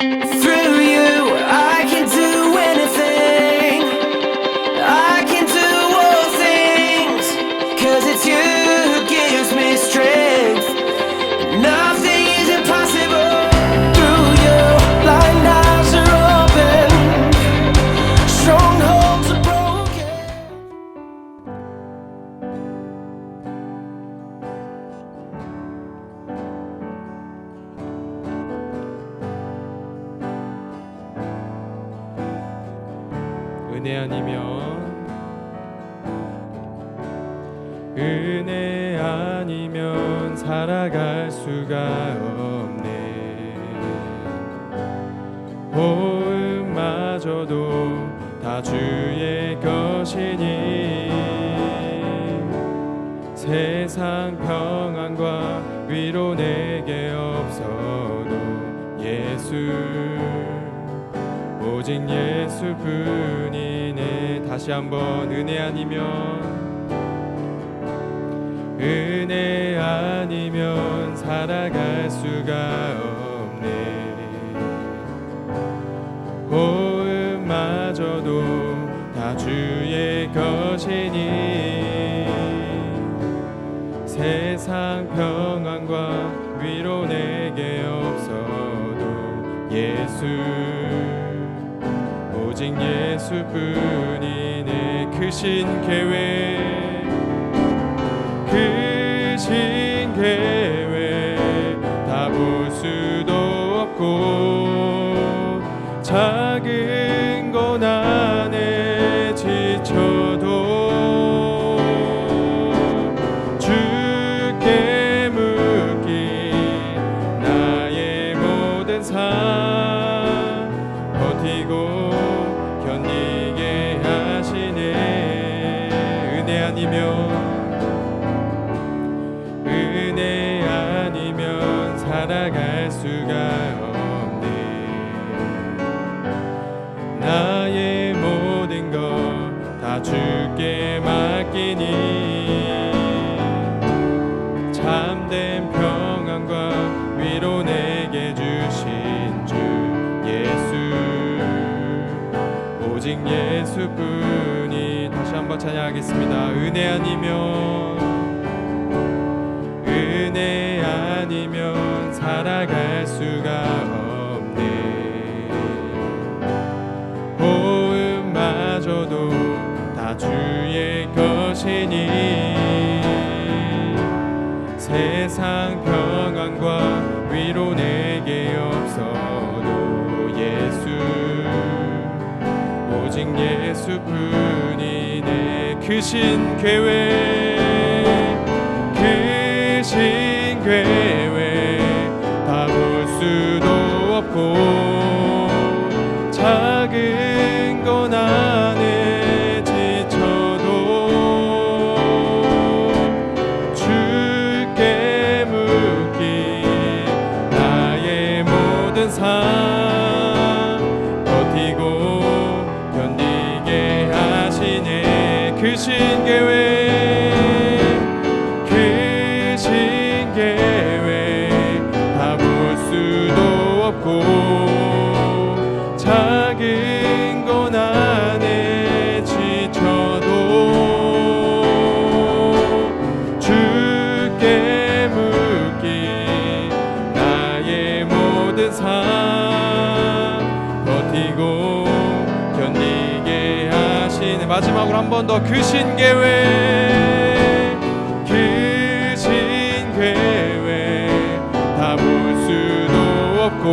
Through you, I can do anything. I can do all things. 'Cause it's you who gives me strength. Nothing is impossible. Through you, blind eyes are open. Strongholds are broken. 은혜 아니면 살아갈 수가 없네. 호흡마저도 다 주의 것이니 세상 평안과 위로 내게 없어도 예수 오직 예수뿐이네. 다시 한번 은혜 아니면 살아갈 수가 없네. 호흡마저도 다 주의 것이니 세상 평안과 위로 내게 없어도 예수 오직 예수뿐이네. 크신 계획 다 볼 수도 없고 작은 것 안에 지쳐도 주께 묶인 나의 모든 삶 버티고 견디게 하시네. 은혜 아니면 살아갈 수가 없네. 나의 모든 것 다 주께 맡기니 참된 평안과 위로 내게 주신 주 예수 오직 예수뿐이. 다시 한번 찬양하겠습니다. 은혜 아니면 살아갈 수가 없네. 호흡마저도 다 주의 것이니 세상 평안과 위로 내게 없어도 예수 오직 예수뿐이네. 크신 계획 다 볼 수도 없고 작은 것 안에 지쳐도 주께 묶인 나의 모든 삶 버티고 견디게 하시네. 크신 계획 다 볼 수도 없고 작은 것 안에 지쳐도 주께 묶인 나의 모든 삶 버티고 견디게 하시네. 마지막으로 한 번 더. 크신 계획 다 볼 수도 없고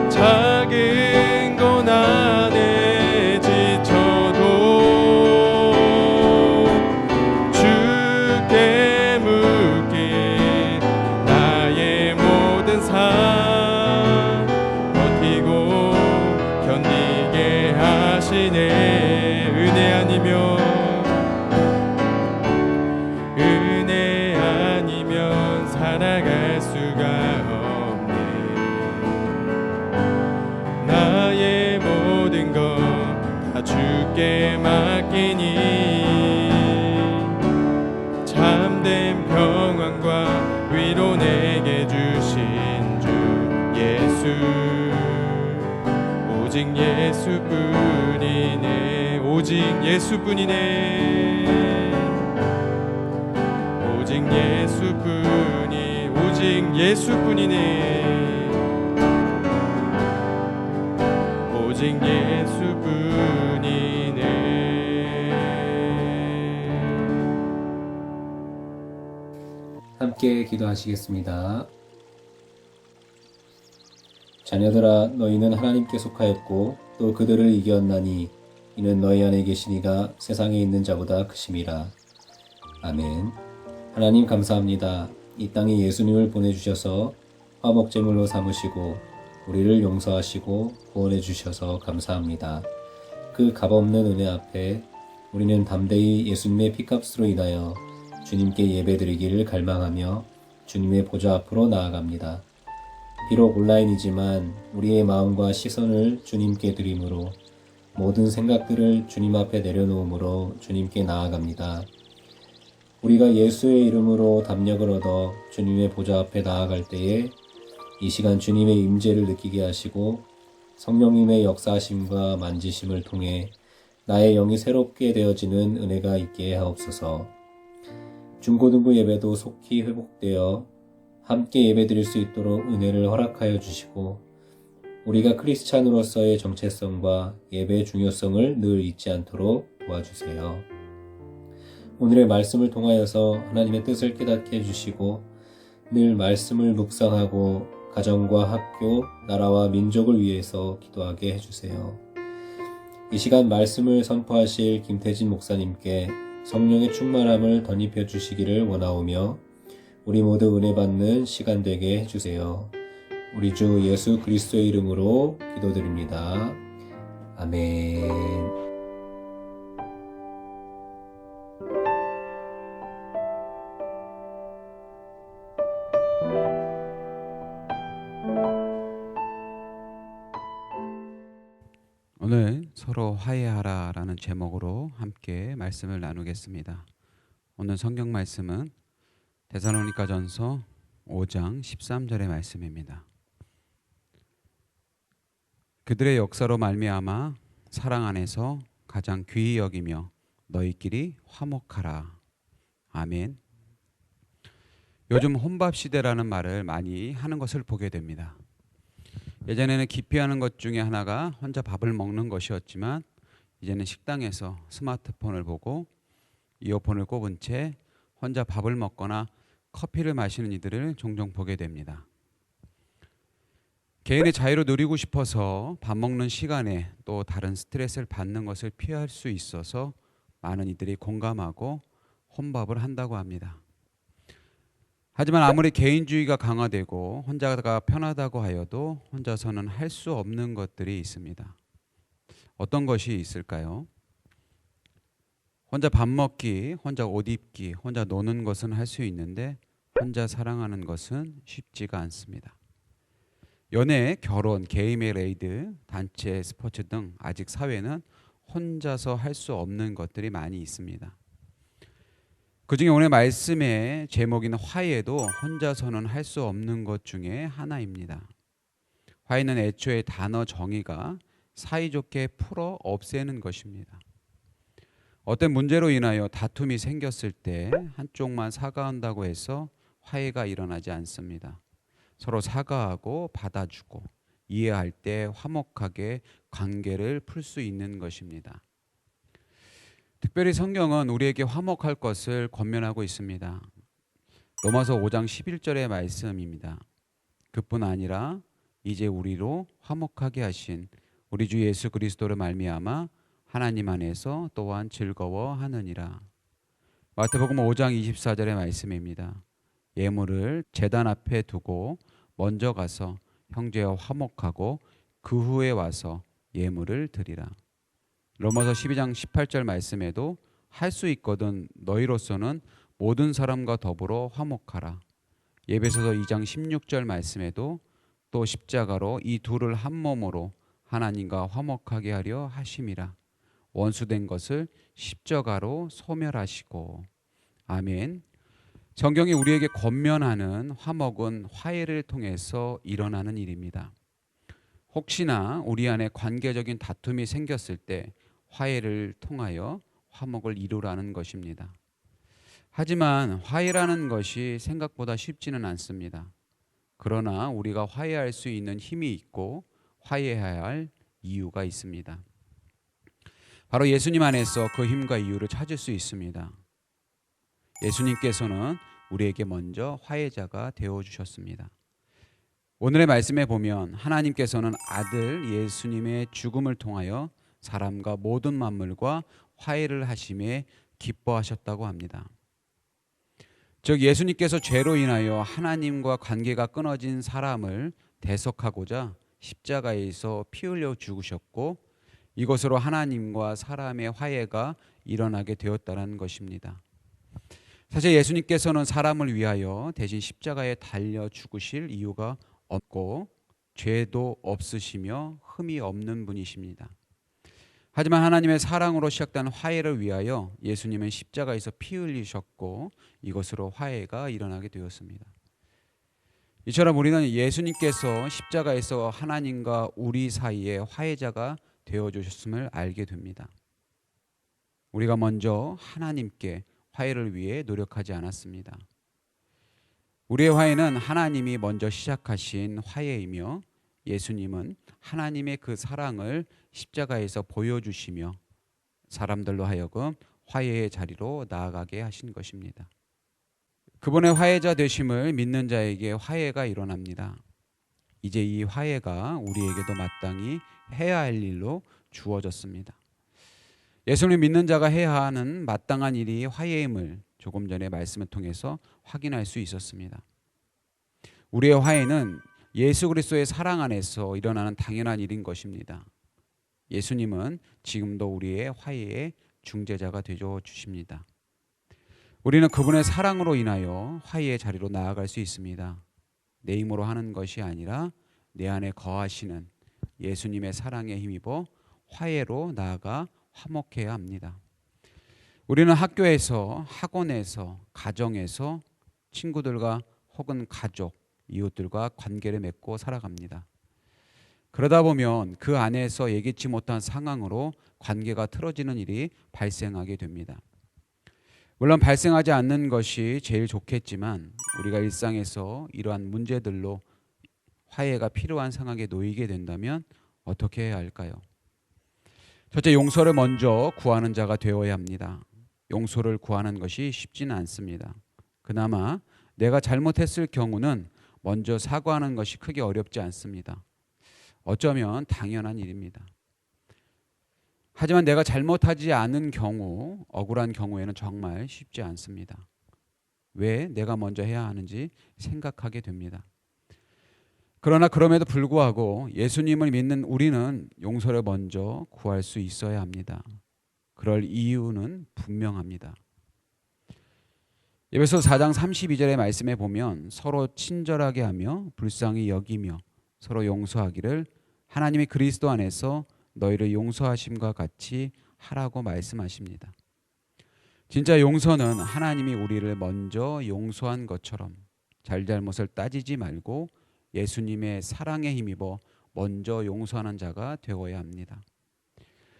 작은 것 안에 지쳐도 주께 묶인 나의 모든 삶 버티고 견디게 하시네. 은혜 아니면 살아갈 수가 없네. 나의 모든 것 다 주께 맡기니 참된 평안과 위로 내게 주신 주 예수 오직 예수뿐이네. 오직 예수뿐이네. 오직 예수뿐이 오직 예수뿐이네. 오직 예수뿐이네. 함께 기도하시겠습니다. 자녀들아, 너희는 하나님께 속하였고 또 그들을 이겼나니 이는 너희 안에 계신 이가 세상에 있는 자보다 크심이라. 아멘. 하나님 감사합니다. 이 땅에 예수님을 보내주셔서 화목제물로 삼으시고 우리를 용서하시고 구원해 주셔서 감사합니다. 그 값없는 은혜 앞에 우리는 담대히 예수님의 피값으로 인하여 주님께 예배드리기를 갈망하며 주님의 보좌 앞으로 나아갑니다. 비록 온라인이지만 우리의 마음과 시선을 주님께 드림으로 모든 생각들을 주님 앞에 내려놓음으로 주님께 나아갑니다. 우리가 예수의 이름으로 담력을 얻어 주님의 보좌 앞에 나아갈 때에 이 시간 주님의 임재를 느끼게 하시고 성령님의 역사하심과 만지심을 통해 나의 영이 새롭게 되어지는 은혜가 있게 하옵소서. 중고등부 예배도 속히 회복되어 함께 예배드릴 수 있도록 은혜를 허락하여 주시고 우리가 크리스찬으로서의 정체성과 예배의 중요성을 늘 잊지 않도록 도와주세요. 오늘의 말씀을 통하여서 하나님의 뜻을 깨닫게 해주시고 늘 말씀을 묵상하고 가정과 학교, 나라와 민족을 위해서 기도하게 해주세요. 이 시간 말씀을 선포하실 김태진 목사님께 성령의 충만함을 덧입혀 주시기를 원하오며 우리 모두 은혜 받는 시간 되게 해주세요. 우리 주 예수 그리스도의 이름으로 기도드립니다. 아멘. 오늘 서로 화해하라라는 제목으로 함께 말씀을 나누겠습니다. 오늘 성경 말씀은 데살로니가전서 5장 13절의 말씀입니다. 그들의 역사로 말미암아 사랑 안에서 가장 귀히 여기며 너희끼리 화목하라. 아멘. 요즘 혼밥 시대라는 말을 많이 하는 것을 보게 됩니다. 예전에는 기피하는 것 중에 하나가 혼자 밥을 먹는 것이었지만 이제는 식당에서 스마트폰을 보고 이어폰을 꼽은 채 혼자 밥을 먹거나 커피를 마시는 이들을 종종 보게 됩니다. 개인의 자유를 누리고 싶어서 밥 먹는 시간에 또 다른 스트레스를 받는 것을 피할 수 있어서 많은 이들이 공감하고 혼밥을 한다고 합니다. 하지만 아무리 개인주의가 강화되고 혼자가 편하다고 하여도 혼자서는 할 수 없는 것들이 있습니다. 어떤 것이 있을까요? 혼자 밥 먹기, 혼자 옷 입기, 혼자 노는 것은 할 수 있는데 혼자 사랑하는 것은 쉽지가 않습니다. 연애, 결혼, 게임의 레이드, 단체 스포츠 등 아직 사회는 혼자서 할 수 없는 것들이 많이 있습니다. 그중에 오늘 말씀의 제목인 화해도 혼자서는 할 수 없는 것 중에 하나입니다. 화해는 애초에 단어 정의가 사이좋게 풀어 없애는 것입니다. 어떤 문제로 인하여 다툼이 생겼을 때 한쪽만 사과한다고 해서 화해가 일어나지 않습니다. 서로 사과하고 받아주고 이해할 때 화목하게 관계를 풀 수 있는 것입니다. 특별히 성경은 우리에게 화목할 것을 권면하고 있습니다. 로마서 5장 11절의 말씀입니다. 그뿐 아니라 이제 우리로 화목하게 하신 우리 주 예수 그리스도를 말미암아 하나님 안에서 또한 즐거워하느니라. 마태복음 5장 24절의 말씀입니다. 예물을 제단 앞에 두고 먼저 가서 형제와 화목하고 그 후에 와서 예물을 드리라. 로마서 12장 18절 말씀에도 할 수 있거든 너희로서는 모든 사람과 더불어 화목하라. 에베소서 2장 16절 말씀에도 또 십자가로 이 둘을 한 몸으로 하나님과 화목하게 하려 하심이라. 원수된 것을 십자가로 소멸하시고. 아멘. 성경이 우리에게 권면하는 화목은 화해를 통해서 일어나는 일입니다. 혹시나 우리 안에 관계적인 다툼이 생겼을 때 화해를 통하여 화목을 이루라는 것입니다. 하지만 화해라는 것이 생각보다 쉽지는 않습니다. 그러나 우리가 화해할 수 있는 힘이 있고 화해해야 할 이유가 있습니다. 바로 예수님 안에서 그 힘과 이유를 찾을 수 있습니다. 예수님께서는 우리에게 먼저 화해자가 되어주셨습니다. 오늘의 말씀에 보면 하나님께서는 아들 예수님의 죽음을 통하여 사람과 모든 만물과 화해를 하심에 기뻐하셨다고 합니다. 즉 예수님께서 죄로 인하여 하나님과 관계가 끊어진 사람을 대속하고자 십자가에서 피 흘려 죽으셨고 이것으로 하나님과 사람의 화해가 일어나게 되었다는 것입니다. 사실 예수님께서는 사람을 위하여 대신 십자가에 달려 죽으실 이유가 없고 죄도 없으시며 흠이 없는 분이십니다. 하지만 하나님의 사랑으로 시작된 화해를 위하여 예수님은 십자가에서 피 흘리셨고 이것으로 화해가 일어나게 되었습니다. 이처럼 우리는 예수님께서 십자가에서 하나님과 우리 사이에 화해자가 되어주셨음을 알게 됩니다. 우리가 먼저 하나님께 화해를 위해 노력하지 않았습니다. 우리의 화해는 하나님이 먼저 시작하신 화해이며 예수님은 하나님의 그 사랑을 십자가에서 보여주시며 사람들로 하여금 화해의 자리로 나아가게 하신 것입니다. 그분의 화해자 되심을 믿는 자에게 화해가 일어납니다. 이제 이 화해가 우리에게도 마땅히 해야 할 일로 주어졌습니다. 예수님을 믿는 자가 해야 하는 마땅한 일이 화해임을 조금 전에 말씀을 통해서 확인할 수 있었습니다. 우리의 화해는 예수 그리스도의 사랑 안에서 일어나는 당연한 일인 것입니다. 예수님은 지금도 우리의 화해의 중재자가 되어 주십니다. 우리는 그분의 사랑으로 인하여 화해의 자리로 나아갈 수 있습니다. 내 힘으로 하는 것이 아니라 내 안에 거하시는 예수님의 사랑에 힘입어 화해로 나아가 화목해야 합니다. 우리는 학교에서, 학원에서, 가정에서 친구들과 혹은 가족, 이웃들과 관계를 맺고 살아갑니다. 그러다 보면 그 안에서 예기치 못한 상황으로 관계가 틀어지는 일이 발생하게 됩니다. 물론 발생하지 않는 것이 제일 좋겠지만 우리가 일상에서 이러한 문제들로 화해가 필요한 상황에 놓이게 된다면 어떻게 해야 할까요? 첫째, 용서를 먼저 구하는 자가 되어야 합니다. 용서를 구하는 것이 쉽지는 않습니다. 그나마 내가 잘못했을 경우는 먼저 사과하는 것이 크게 어렵지 않습니다. 어쩌면 당연한 일입니다. 하지만 내가 잘못하지 않은 경우, 억울한 경우에는 정말 쉽지 않습니다. 왜 내가 먼저 해야 하는지 생각하게 됩니다. 그러나 그럼에도 불구하고 예수님을 믿는 우리는 용서를 먼저 구할 수 있어야 합니다. 그럴 이유는 분명합니다. 에베소서 4장 32절의 말씀에 보면 서로 친절하게 하며 불쌍히 여기며 서로 용서하기를 하나님이 그리스도 안에서 너희를 용서하심과 같이 하라고 말씀하십니다. 진짜 용서는 하나님이 우리를 먼저 용서한 것처럼 잘잘못을 따지지 말고 예수님의 사랑에 힘입어 먼저 용서하는 자가 되어야 합니다.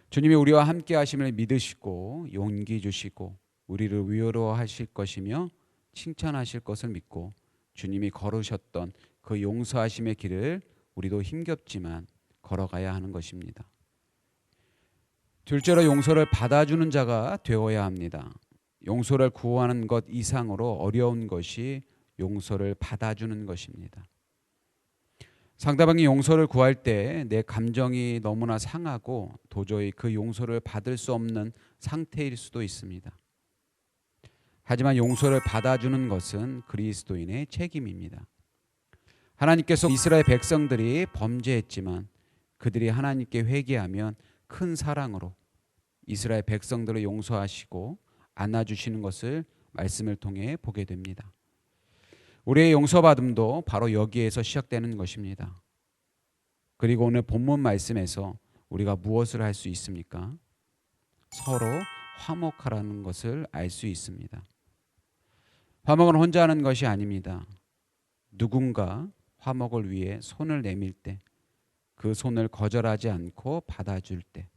주님이 우리와 함께 하심을 믿으시고 용기 주시고 우리를 위로하실 것이며 칭찬하실 것을 믿고 주님이 걸으셨던 그 용서하심의 길을 우리도 힘겹지만 걸어가야 하는 것입니다. 둘째로 용서를 받아주는 자가 되어야 합니다. 용서를 구하는 것 이상으로 어려운 것이 용서를 받아주는 것입니다. 상대방이 용서를 구할 때 내 감정이 너무나 상하고 도저히 그 용서를 받을 수 없는 상태일 수도 있습니다. 하지만 용서를 받아주는 것은 그리스도인의 책임입니다. 하나님께서 이스라엘 백성들이 범죄했지만 그들이 하나님께 회개하면 큰 사랑으로 이스라엘 백성들을 용서하시고 안아주시는 것을 말씀을 통해 보게 됩니다. 우리의 용서받음도 바로 여기에서 시작되는 것입니다. 그리고 오늘 본문 말씀에서 우리가 무엇을 할 수 있습니까? 서로 화목하라는 것을 알 수 있습니다. 화목은 혼자 하는 것이 아닙니다. 누군가 화목을 위해 손을 내밀 때 그 손을 거절하지 않고 받아줄 때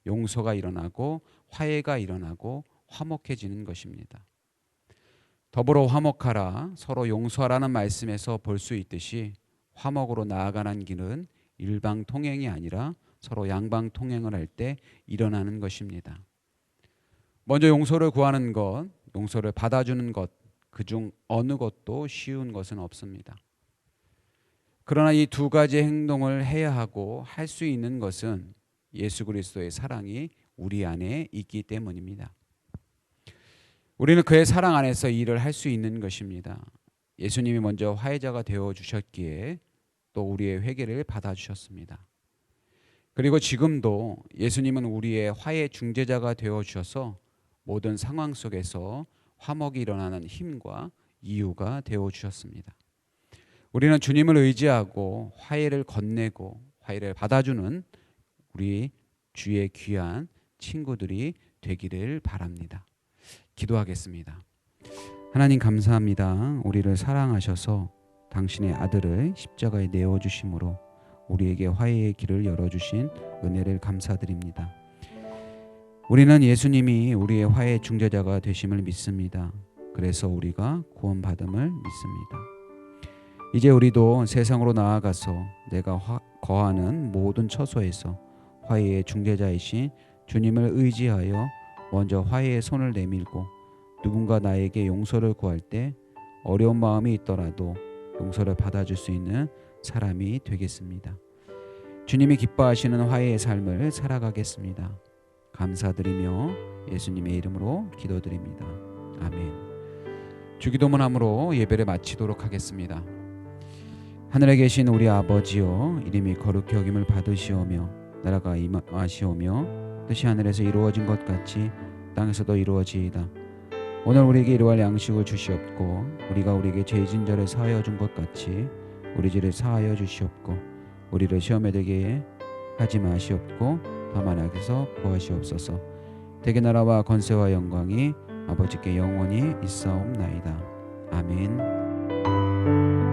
용서가 일어나고 화해가 일어나고 화목해지는 것입니다. 더불어 화목하라, 서로 용서하라는 말씀에서 볼 수 있듯이 화목으로 나아가는 길은 일방통행이 아니라 서로 양방통행을 할 때 일어나는 것입니다. 먼저 용서를 구하는 것, 용서를 받아주는 것, 그중 어느 것도 쉬운 것은 없습니다. 그러나 이 두 가지 행동을 해야 하고 할 수 있는 것은 예수 그리스도의 사랑이 우리 안에 있기 때문입니다. 우리는 그의 사랑 안에서 이 일을 할 수 있는 것입니다. 예수님이 먼저 화해자가 되어 주셨기에 또 우리의 회개를 받아주셨습니다. 그리고 지금도 예수님은 우리의 화해 중재자가 되어 주셔서 모든 상황 속에서 화목이 일어나는 힘과 이유가 되어 주셨습니다. 우리는 주님을 의지하고 화해를 건네고 화해를 받아주는 우리 주의 귀한 친구들이 되기를 바랍니다. 기도하겠습니다. 하나님 감사합니다. 우리를 사랑하셔서 당신의 아들을 십자가에 내어주심으로 우리에게 화해의 길을 열어주신 은혜를 감사드립니다. 우리는 예수님이 우리의 화해 중재자가 되심을 믿습니다. 그래서 우리가 구원받음을 믿습니다. 이제 우리도 세상으로 나아가서 내가 거하는 모든 처소에서 화해의 중재자이신 주님을 의지하여 먼저 화해의 손을 내밀고 누군가 나에게 용서를 구할 때 어려운 마음이 있더라도 용서를 받아줄 수 있는 사람이 되겠습니다. 주님이 기뻐하시는 화해의 삶을 살아가겠습니다. 감사드리며 예수님의 이름으로 기도드립니다. 아멘. 주기도문함으로 예배를 마치도록 하겠습니다. 하늘에 계신 우리 아버지여, 이름이 거룩히 여김을 받으시오며 나라가 임하시오며 뜻이 하늘에서 이루어진 것 같이 땅에서도 이루어지이다. 오늘 우리에게 일용할 양식을 주시옵고 우리가 우리에게 죄 진 자를 사하여 준 것 같이 우리 죄를 사하여 주시옵고 우리를 시험에 들게 하지 마시옵고 다만 악에서 구하시옵소서. 대개 나라와 권세와 영광이 아버지께 영원히 있사옵나이다. 아멘.